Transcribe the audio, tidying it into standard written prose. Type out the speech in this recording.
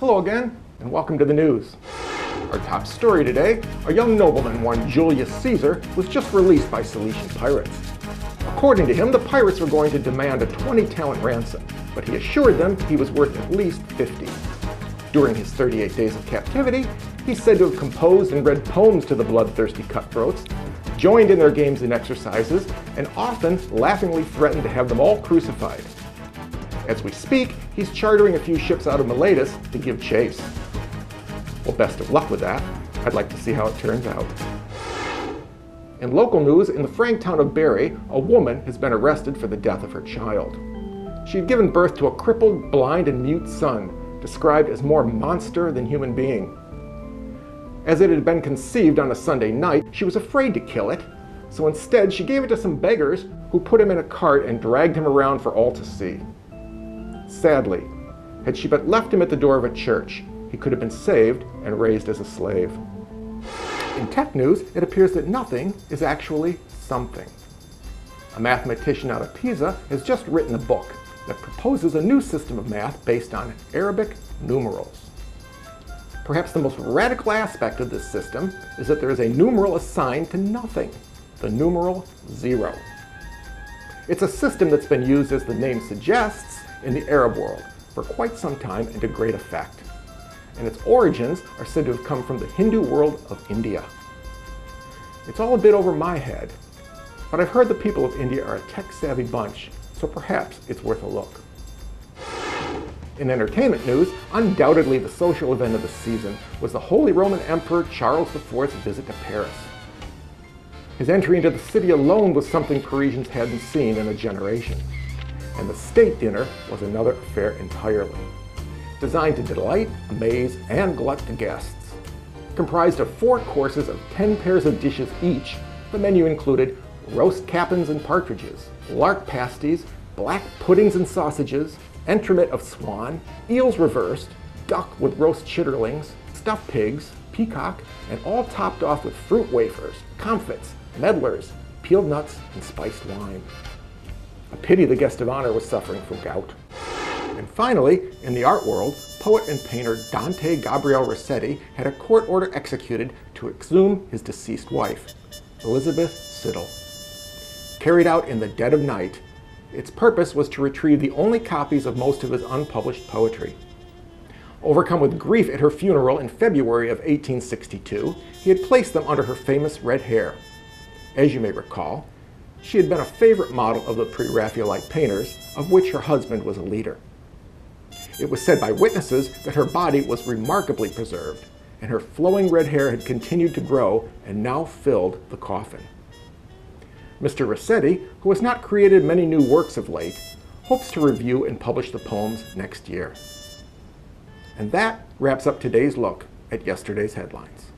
Hello again, and welcome to the news. Our top story today, a young nobleman, one Julius Caesar, was just released by Cilician pirates. According to him, the pirates were going to demand a 20-talent ransom, but he assured them he was worth at least 50. During his 38 days of captivity, he's said to have composed and read poems to the bloodthirsty cutthroats, joined in their games and exercises, and often laughingly threatened to have them all crucified. As we speak, he's chartering a few ships out of Miletus to give chase. Well, best of luck with that. I'd like to see how it turns out. In local news, in the Frank town of Barrie, a woman has been arrested for the death of her child. She had given birth to a crippled, blind, and mute son, described as more monster than human being. As it had been conceived on a Sunday night, she was afraid to kill it, so instead she gave it to some beggars who put him in a cart and dragged him around for all to see. Sadly, had she but left him at the door of a church, he could have been saved and raised as a slave. In tech news, it appears that nothing is actually something. A mathematician out of Pisa has just written a book that proposes a new system of math based on Arabic numerals. Perhaps the most radical aspect of this system is that there is a numeral assigned to nothing, the numeral 0. It's a system that's been used, as the name suggests, in the Arab world for quite some time and to great effect. And its origins are said to have come from the Hindu world of India. It's all a bit over my head, but I've heard the people of India are a tech-savvy bunch, so perhaps it's worth a look. In entertainment news, undoubtedly the social event of the season was the Holy Roman Emperor Charles IV's visit to Paris. His entry into the city alone was something Parisians hadn't seen in a generation. And the state dinner was another affair entirely. Designed to delight, amaze, and glut the guests. Comprised of 4 courses of 10 pairs of dishes each, the menu included roast capons and partridges, lark pasties, black puddings and sausages, entremet of swan, eels reversed, duck with roast chitterlings, stuffed pigs, peacock, and all topped off with fruit wafers, comfits, medlars, peeled nuts, and spiced wine. A pity the guest of honor was suffering from gout. And finally, in the art world, poet and painter Dante Gabriel Rossetti had a court order executed to exhume his deceased wife, Elizabeth Siddal. Carried out in the dead of night, its purpose was to retrieve the only copies of most of his unpublished poetry. Overcome with grief at her funeral in February of 1862, he had placed them under her famous red hair. As you may recall, she had been a favorite model of the pre-raphealite painters, of which her husband was a leader. It was said by witnesses that her body was remarkably preserved, and her flowing red hair had continued to grow and now filled the coffin. Mr. Rossetti, who has not created many new works of late, hopes to review and publish the poems next year. And that wraps up today's look at yesterday's headlines.